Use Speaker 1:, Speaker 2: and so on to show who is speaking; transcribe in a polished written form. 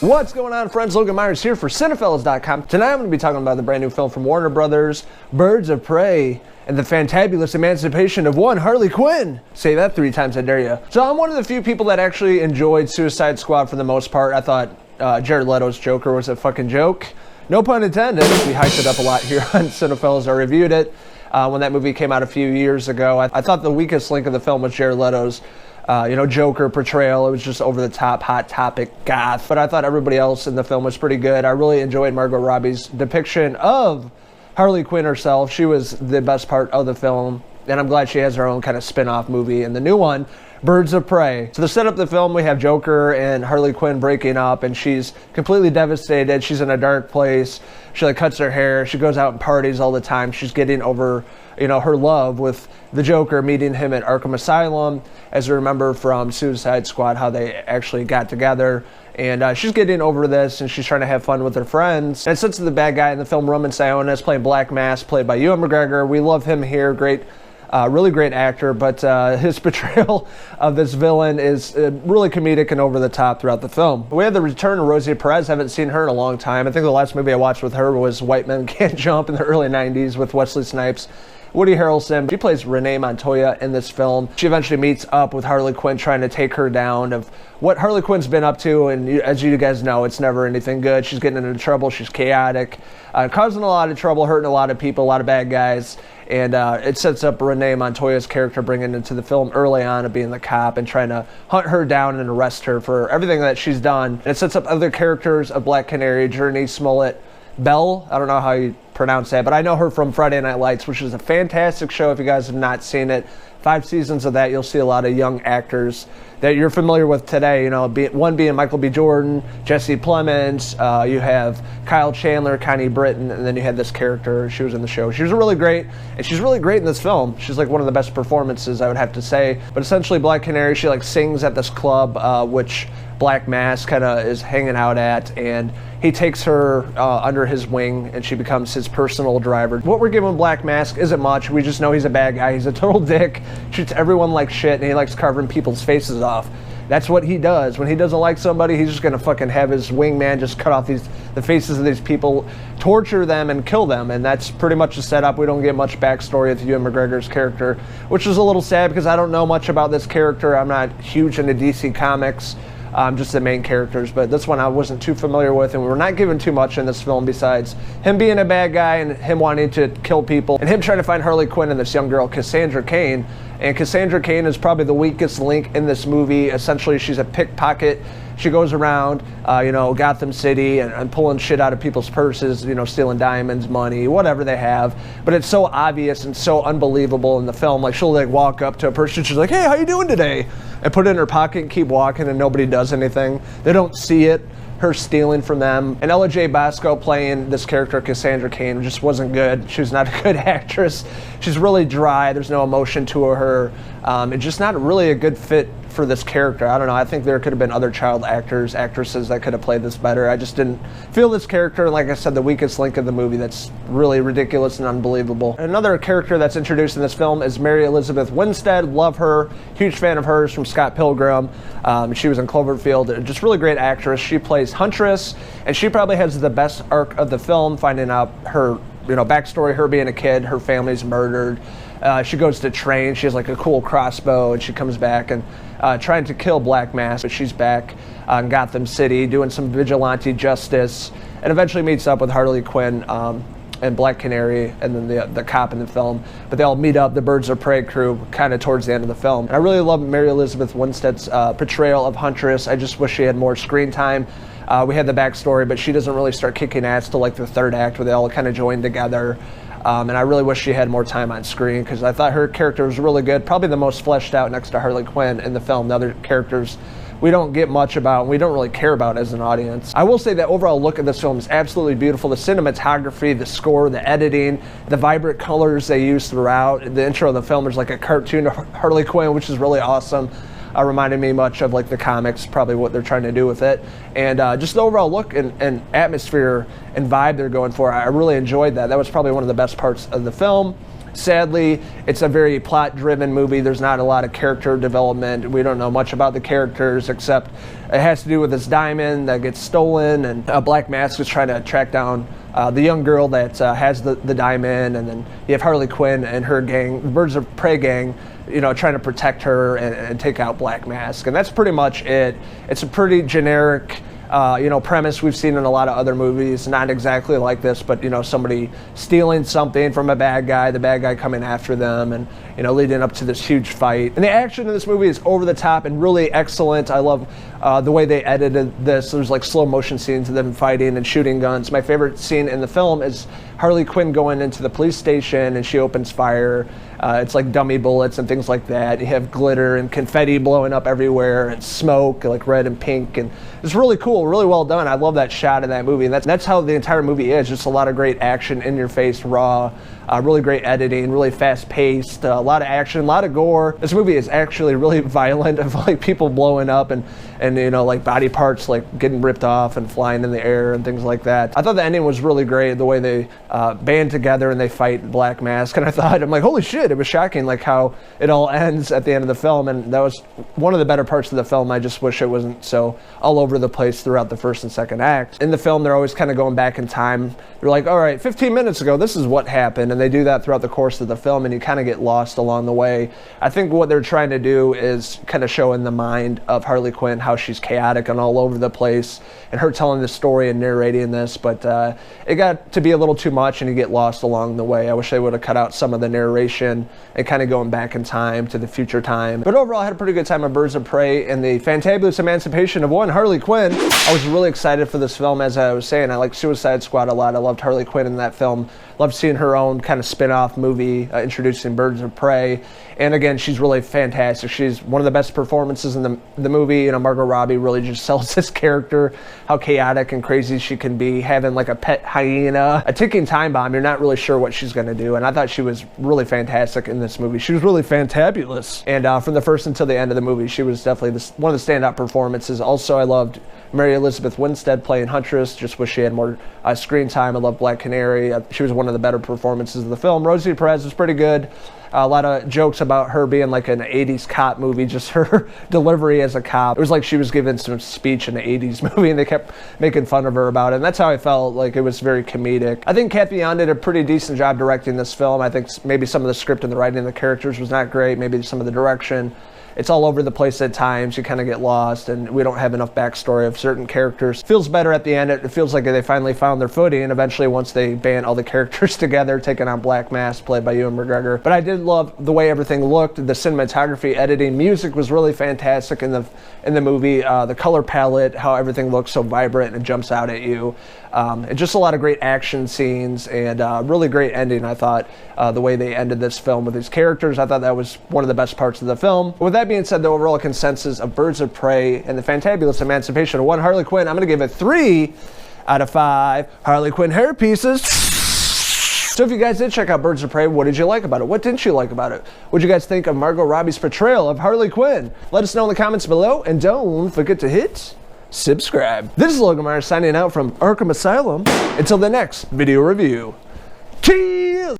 Speaker 1: What's going on, friends? Logan Myerz here for Cinephellas.com. Tonight I'm going to be talking about the brand new film from Warner Brothers, Birds of Prey, and the fantabulous emancipation of one Harley Quinn. Say that 3 times, I dare you. So I'm one of the few people that actually enjoyed Suicide Squad for the most part. I thought Jared Leto's Joker was a fucking joke. No pun intended. We hyped it up a lot here on Cinephellas. I reviewed it when that movie came out a few years ago. I thought the weakest link of the film was Jared Leto's Joker portrayal. It was just over the top, hot topic, goth. But I thought everybody else in the film was pretty good. I really enjoyed Margot Robbie's depiction of Harley Quinn herself. She was the best part of the film. And I'm glad she has her own kind of spin-off movie in the new one, Birds of Prey. So to set up the film, we have Joker and Harley Quinn breaking up, and she's completely devastated. She's in a dark place. She cuts her hair. She goes out and parties all the time. She's getting over her love with the Joker, meeting him at Arkham Asylum, as you remember from Suicide Squad, how they actually got together. And she's getting over this, and she's trying to have fun with her friends. And since the bad guy in the film, Roman Sionis, playing Black Mask, played by Ewan McGregor, we love him here. Great. Really great actor, but his portrayal of this villain is really comedic and over the top throughout the film. We have the return of Rosie Perez. Haven't seen her in a long time. I think the last movie I watched with her was White Men Can't Jump in the early 90s with Wesley Snipes. Woody Harrelson, she plays Renee Montoya in this film. She eventually meets up with Harley Quinn, trying to take her down of what Harley Quinn's been up to, and as you guys know, it's never anything good. She's getting into trouble, she's chaotic, causing a lot of trouble, hurting a lot of people, a lot of bad guys, and it sets up Renee Montoya's character bringing into the film early on of being the cop and trying to hunt her down and arrest her for everything that she's done. And it sets up other characters of Black Canary, Journey Smollett, Belle, I don't know how you pronounce that, but I know her from Friday Night Lights, which is a fantastic show if you guys have not seen it. 5 seasons of that. You'll see a lot of young actors that you're familiar with today, one being Michael B. Jordan, Jesse Plemons, you have Kyle Chandler, Connie Britton, and then you had this character. She was in the show. She was really great, and she's really great in this film. She's like one of the best performances, I would have to say. But essentially, Black Canary, she sings at this club, which Black Mask kind of is hanging out at, and he takes her under his wing, and she becomes his personal driver. What we're giving Black Mask isn't much. We just know he's a bad guy. He's a total dick, treats everyone like shit, and he likes carving people's faces off. That's what he does. When he doesn't like somebody, he's just gonna fucking have his wingman just cut off the faces of these people, torture them, and kill them. And that's pretty much the setup. We don't get much backstory with Ewan McGregor's character, which is a little sad because I don't know much about this character. I'm not huge into DC Comics. Just the main characters, but this one I wasn't too familiar with, and we were not given too much in this film besides him being a bad guy and him wanting to kill people, and him trying to find Harley Quinn and this young girl, Cassandra Cain. And Cassandra Cain is probably the weakest link in this movie. Essentially, she's a pickpocket. She goes around, Gotham City and pulling shit out of people's purses, stealing diamonds, money, whatever they have. But it's so obvious and so unbelievable in the film. She'll walk up to a person, she's like, "Hey, how you doing today?" And put it in her pocket and keep walking, and nobody does anything. They don't see it. Her stealing from them. And Ella J. Basco playing this character, Cassandra Cain, just wasn't good. She was not a good actress. She's really dry. There's no emotion to her. It's just not really a good fit for this character. I don't know. I think there could have been other child actresses that could have played this better. I just didn't feel this character. Like I said, the weakest link of the movie that's really ridiculous and unbelievable. Another character that's introduced in this film is Mary Elizabeth Winstead. Love her. Huge fan of hers from Scott Pilgrim. She was in Cloverfield. Just really great actress. She plays Huntress, and she probably has the best arc of the film, finding out her backstory, her being a kid, her family's murdered. She goes to train. She has a cool crossbow, and she comes back and trying to kill Black Mask, but she's back in Gotham City doing some vigilante justice, and eventually meets up with Harley Quinn and Black Canary, and then the cop in the film. But they all meet up, the Birds of Prey crew, kind of towards the end of the film. And I really love Mary Elizabeth Winstead's portrayal of Huntress. I just wish she had more screen time. We had the backstory, but she doesn't really start kicking ass till the third act, where they all kind of join together. And I really wish she had more time on screen, because I thought her character was really good, probably the most fleshed out next to Harley Quinn in the film. The other characters we don't get much about, we don't really care about as an audience. I will say that overall look of this film is absolutely beautiful. The cinematography, the score, the editing, the vibrant colors they use throughout. The intro of the film is like a cartoon of Harley Quinn, which is really awesome. Reminded me much of the comics, probably what they're trying to do with it. And just the overall look and atmosphere and vibe they're going for, I really enjoyed that. That was probably one of the best parts of the film. Sadly, it's a very plot-driven movie. There's not a lot of character development. We don't know much about the characters, except it has to do with this diamond that gets stolen, and Black Mask is trying to track down the young girl that has the diamond, and then you have Harley Quinn and her gang, the Birds of Prey gang, trying to protect her and take out Black Mask. And that's pretty much it. It's a pretty generic premise we've seen in a lot of other movies, not exactly like this, but somebody stealing something from a bad guy, the bad guy coming after them, and leading up to this huge fight. And the action in this movie is over the top and really excellent. I love the way they edited this. There's like slow motion scenes of them fighting and shooting guns. My favorite scene in the film is Harley Quinn going into the police station and she opens fire. It's like dummy bullets and things like that. You have glitter and confetti blowing up everywhere and smoke, like red and pink, and it's really cool, really well done. I love that shot in that movie, and that's how the entire movie is. Just a lot of great action, in your face, raw, really great editing, really fast paced, a lot of action, a lot of gore. This movie is actually really violent, of like people blowing up and like body parts like getting ripped off and flying in the air and things like that. I thought the ending was really great, the way they band together and they fight Black Mask, and I'm like, holy shit, it was shocking like how it all ends at the end of the film, and that was one of the better parts of the film. I just wish it wasn't so all over the place throughout the first and second act. In the film, they're always kind of going back in time. They're like, all right, 15 minutes ago, this is what happened, and they do that throughout the course of the film, and you kind of get lost along the way. I think what they're trying to do is kind of show in the mind of Harley Quinn how she's chaotic and all over the place, and her telling the story and narrating this, but it got to be a little too much, and you get lost along the way. I wish they would have cut out some of the narration and kind of going back in time to the future time. But overall, I had a pretty good time on Birds of Prey and the Fantabulous Emancipation of one Harley Quinn. I was really excited for this film. As I was saying, I like Suicide Squad a lot. I loved Harley Quinn in that film. Loved seeing her own kind of spin-off movie introducing Birds of Prey. And again, she's really fantastic. She's one of the best performances in the movie. Margot Robbie really just sells this character, how chaotic and crazy she can be, having like a pet hyena, a ticking time bomb. You're not really sure what she's going to do. And I thought she was really fantastic in this movie. She was really fantabulous. And from the first until the end of the movie, she was definitely one of the standout performances. Also, I loved Mary Elizabeth Winstead playing Huntress. Just wish she had more screen time. I love Black Canary. She was one of the better performances of the film. Rosie Perez was pretty good. A lot of jokes about her being like an 80s cop movie, just her delivery as a cop. It was like she was giving some speech in the 80s movie, and they kept making fun of her about it. And that's how I felt. Like, it was very comedic. I think Cathy did a pretty decent job directing this film. I think maybe some of the script and the writing of the characters was not great. Maybe some of the direction. It's all over the place at times. You kind of get lost, and we don't have enough backstory of certain characters. Feels better at the end. It feels like they finally found their footing, and eventually once they band all the characters together, taking on Black Mask, played by Ewan McGregor. But I did love the way everything looked. The cinematography, editing, music was really fantastic in the movie. The color palette, how everything looks so vibrant and jumps out at you. And just a lot of great action scenes, and really great ending, I thought, the way they ended this film with these characters. I thought that was one of the best parts of the film. With that being said, the overall consensus of Birds of Prey and the Fantabulous Emancipation of one Harley Quinn, I'm going to give it 3 out of 5 Harley Quinn hair pieces. So if you guys did check out Birds of Prey, what did you like about it? What didn't you like about it? What did you guys think of Margot Robbie's portrayal of Harley Quinn? Let us know in the comments below, and don't forget to hit subscribe. This is Logan Myerz signing out from Arkham Asylum. Until the next video review. Cheers!